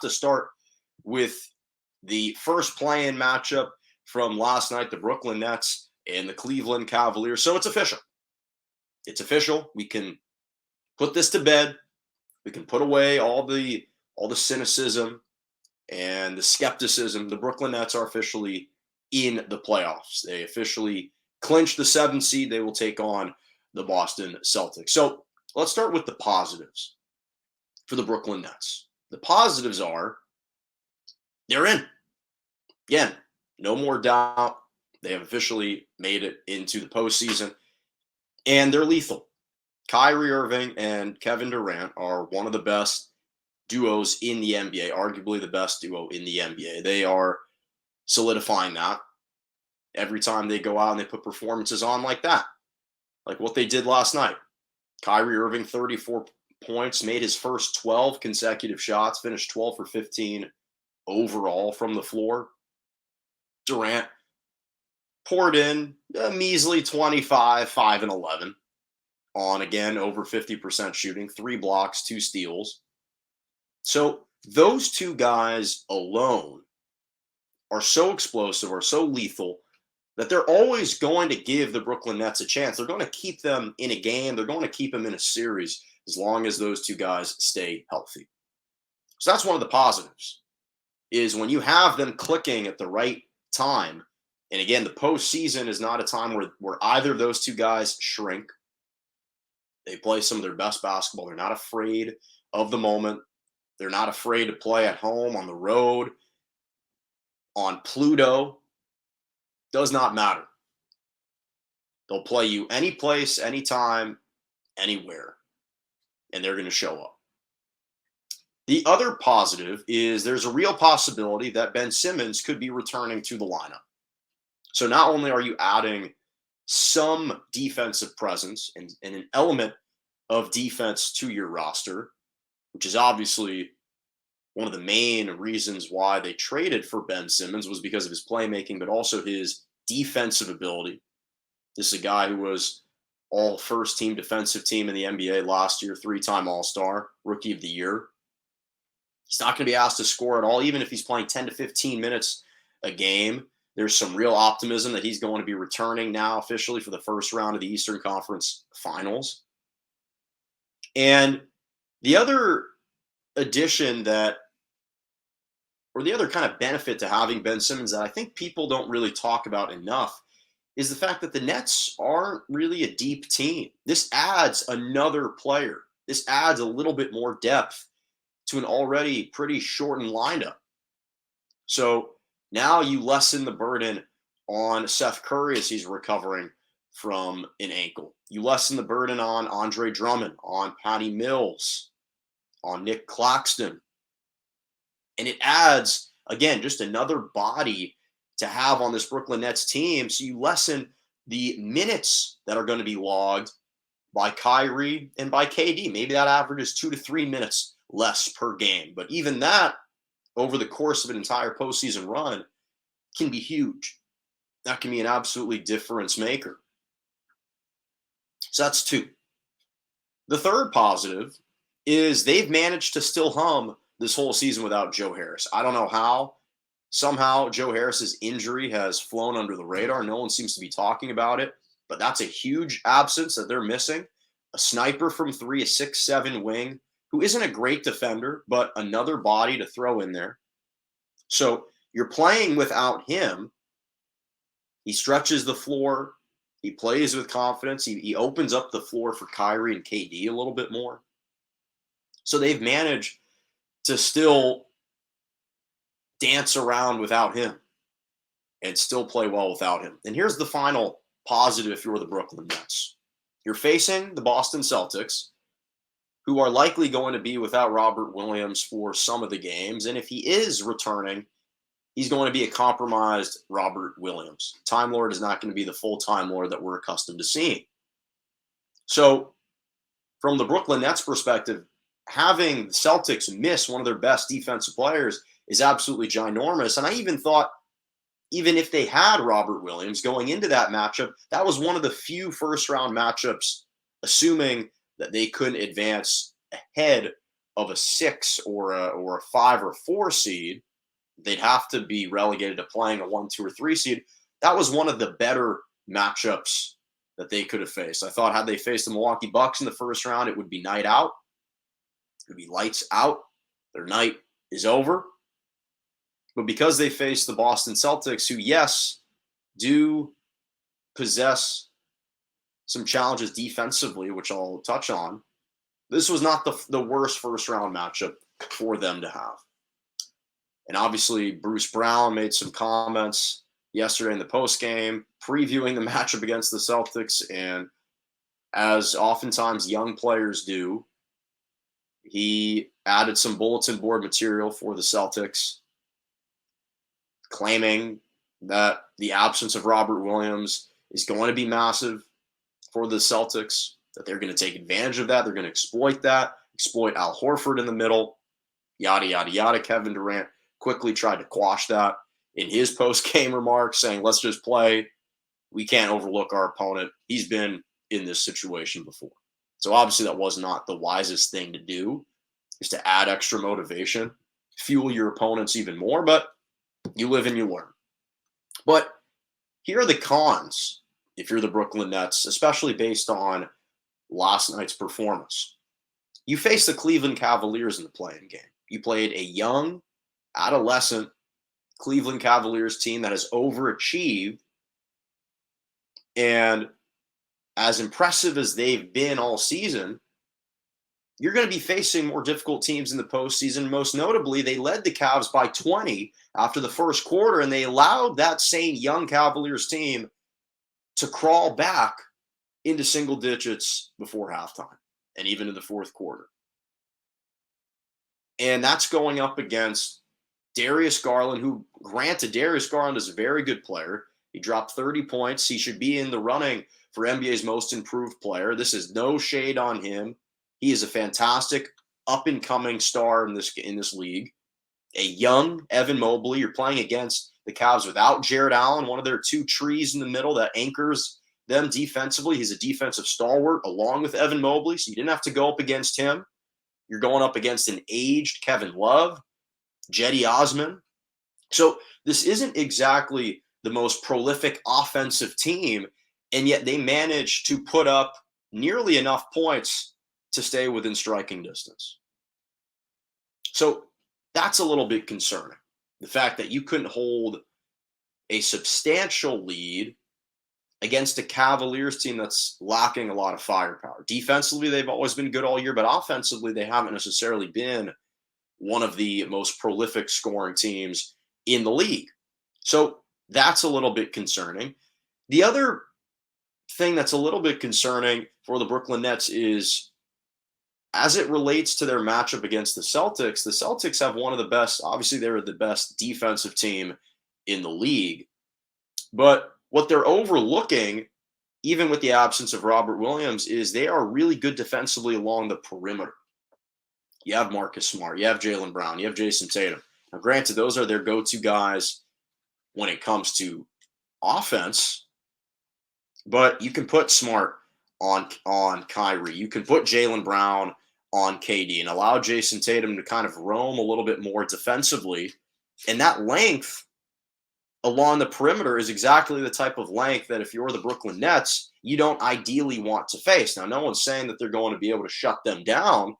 to start with the first play-in matchup from last night, the Brooklyn Nets and the Cleveland Cavaliers. So it's official. It's official. We can put this to bed. We can put away all the cynicism and the skepticism. The Brooklyn Nets are officially in the playoffs. They officially clinched the 7th seed. They will take on the Boston Celtics. So let's start with the positives for the Brooklyn Nets. The positives are they're in. Again, no more doubt. They have officially made it into the postseason, and they're lethal. Kyrie Irving and Kevin Durant are one of the best duos in the NBA, arguably the best duo in the NBA. They are solidifying that every time they go out and they put performances on like that, like what they did last night. Kyrie Irving, 34 points, made his first 12 consecutive shots, finished 12 for 15 overall from the floor. Durant poured in a measly 25, 5 and 11 on, again, over 50% shooting, 3 blocks, 2 steals. So those two guys alone are so explosive, are so lethal, that they're always going to give the Brooklyn Nets a chance. They're going to keep them in a game. They're going to keep them in a series as long as those two guys stay healthy. So that's one of the positives, is when you have them clicking at the right time. And again, the postseason is not a time where either of those two guys shrink. They play some of their best basketball. They're not afraid of the moment. They're not afraid to play at home, on the road, on Pluto. Does not matter. They'll play you any place, anytime, anywhere, and they're going to show up. The other positive is there's a real possibility that Ben Simmons could be returning to the lineup. So not only are you adding some defensive presence and an element of defense to your roster, which is obviously one of the main reasons why they traded for Ben Simmons was because of his playmaking, but also his defensive ability. This is a guy who was all first team defensive team in the NBA last year, 3-time All-Star, Rookie of the Year. He's not going to be asked to score at all, even if he's playing 10 to 15 minutes a game. There's some real optimism that he's going to be returning now officially for the first round of the Eastern Conference Finals. And the other addition the other kind of benefit to having Ben Simmons that I think people don't really talk about enough is the fact that the Nets aren't really a deep team. This adds another player. This adds a little bit more depth to an already pretty shortened lineup. So now you lessen the burden on Seth Curry as he's recovering from an ankle. You lessen the burden on Andre Drummond, on Patty Mills, on Nick Claxton. And it adds, again, just another body to have on this Brooklyn Nets team. So you lessen the minutes that are going to be logged by Kyrie and by KD. Maybe that averages 2 to 3 minutes less per game. But even that, over the course of an entire postseason run, can be huge. That can be an absolutely difference maker. So that's 2. The third positive is they've managed to still hum this whole season without Joe Harris. I don't know how. Somehow Joe Harris's injury has flown under the radar. No one seems to be talking about it, but that's a huge absence that they're missing. A sniper from 3, a 6'7" wing, who isn't a great defender, but another body to throw in there. So you're playing without him. He stretches the floor. He plays with confidence. He opens up the floor for Kyrie and KD a little bit more. So they've managed to still dance around without him and still play well without him. And here's the final positive if you're the Brooklyn Nets. You're facing the Boston Celtics, who are likely going to be without Robert Williams for some of the games. And if he is returning, he's going to be a compromised Robert Williams. Time Lord is not going to be the full Time Lord that we're accustomed to seeing. So from the Brooklyn Nets perspective, having the Celtics miss one of their best defensive players is absolutely ginormous. And I even thought, even if they had Robert Williams going into that matchup, that was one of the few first-round matchups, assuming that they couldn't advance ahead of a 6 or a 5 or 4 seed. They'd have to be relegated to playing a 1, 2, or 3 seed. That was one of the better matchups that they could have faced. I thought had they faced the Milwaukee Bucks in the first round, it would be night out. It would be lights out. Their night is over. But because they faced the Boston Celtics, who, yes, do possess some challenges defensively, which I'll touch on, this was not the worst first-round matchup for them to have. And obviously, Bruce Brown made some comments yesterday in the postgame, previewing the matchup against the Celtics. And as oftentimes young players do, he added some bulletin board material for the Celtics, claiming that the absence of Robert Williams is going to be massive for the Celtics, that they're going to take advantage of that. They're going to exploit that, exploit Al Horford in the middle, yada, yada, yada. Kevin Durant quickly tried to quash that in his post-game remarks, saying, let's just play. We can't overlook our opponent. He's been in this situation before. So obviously that was not the wisest thing to do, is to add extra motivation, fuel your opponents even more, but you live and you learn. But here are the cons if you're the Brooklyn Nets, especially based on last night's performance. You face the Cleveland Cavaliers in the play-in game. You played a young, adolescent Cleveland Cavaliers team that has overachieved, and as impressive as they've been all season, you're going to be facing more difficult teams in the postseason. Most notably, they led the Cavs by 20 after the first quarter, and they allowed that same young Cavaliers team to crawl back into single digits before halftime and even in the fourth quarter. And that's going up against Darius Garland, who, granted, Darius Garland is a very good player. He dropped 30 points. He should be in the running for NBA's most improved player. This is no shade on him. He is a fantastic up-and-coming star in this league. A young Evan Mobley. You're playing against the Cavs without Jared Allen, one of their two trees in the middle that anchors them defensively. He's a defensive stalwart along with Evan Mobley, so you didn't have to go up against him. You're going up against an aged Kevin Love, Cedi Osman. So this isn't exactly the most prolific offensive team, and yet they managed to put up nearly enough points to stay within striking distance. So that's a little bit concerning. The fact that you couldn't hold a substantial lead against a Cavaliers team that's lacking a lot of firepower. Defensively, they've always been good all year, but offensively, they haven't necessarily been one of the most prolific scoring teams in the league. So that's a little bit concerning. The other thing that's a little bit concerning for the Brooklyn Nets is, as it relates to their matchup against the Celtics have one of the best, obviously they're the best defensive team in the league. But what they're overlooking, even with the absence of Robert Williams, is they are really good defensively along the perimeter. You have Marcus Smart, you have Jaylen Brown, you have Jason Tatum. Now, granted, those are their go-to guys when it comes to offense, but you can put Smart on Kyrie. You can put Jaylen Brown on KD and allow Jason Tatum to kind of roam a little bit more defensively. And that length along the perimeter is exactly the type of length that if you're the Brooklyn Nets, you don't ideally want to face. Now, no one's saying that they're going to be able to shut them down,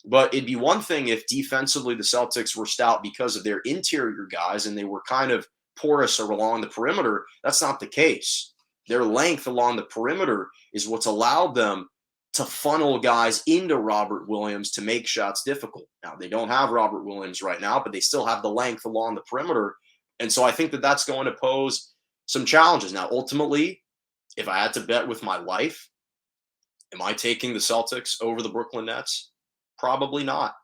but it'd be one thing if defensively the Celtics were stout because of their interior guys and they were kind of porous along the perimeter. That's not the case. Their length along the perimeter is what's allowed them to funnel guys into Robert Williams to make shots difficult. Now, they don't have Robert Williams right now, but they still have the length along the perimeter. And so I think that that's going to pose some challenges. Now, ultimately, if I had to bet with my life, am I taking the Celtics over the Brooklyn Nets? Probably not.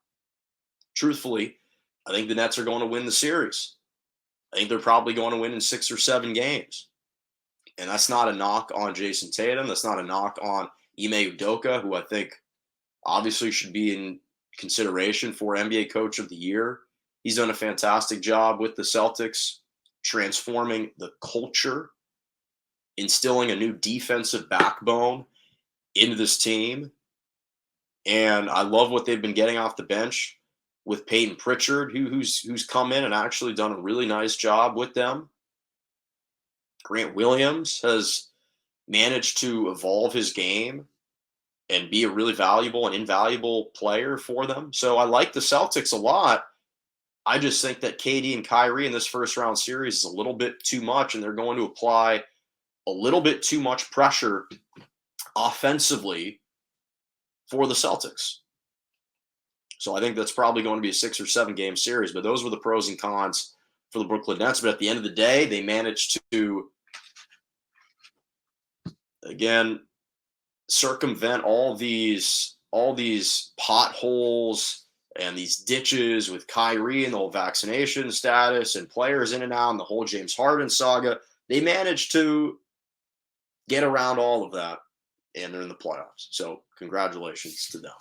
Truthfully, I think the Nets are going to win the series. I think they're probably going to win in 6 or 7 games. And that's not a knock on Jason Tatum. That's not a knock on Ime Udoka, who I think obviously should be in consideration for NBA Coach of the Year. He's done a fantastic job with the Celtics, transforming the culture, instilling a new defensive backbone into this team. And I love what they've been getting off the bench with Peyton Pritchard, who's come in and actually done a really nice job with them. Grant Williams has managed to evolve his game and be a really valuable and invaluable player for them. So I like the Celtics a lot. I just think that KD and Kyrie in this first round series is a little bit too much, and they're going to apply a little bit too much pressure offensively for the Celtics. So I think that's probably going to be a 6 or 7 game series. But those were the pros and cons for the Brooklyn Nets. But at the end of the day, they managed to, again, circumvent all these potholes and these ditches with Kyrie and the whole vaccination status and players in and out and the whole James Harden saga. They managed to get around all of that, and they're in the playoffs. So congratulations to them.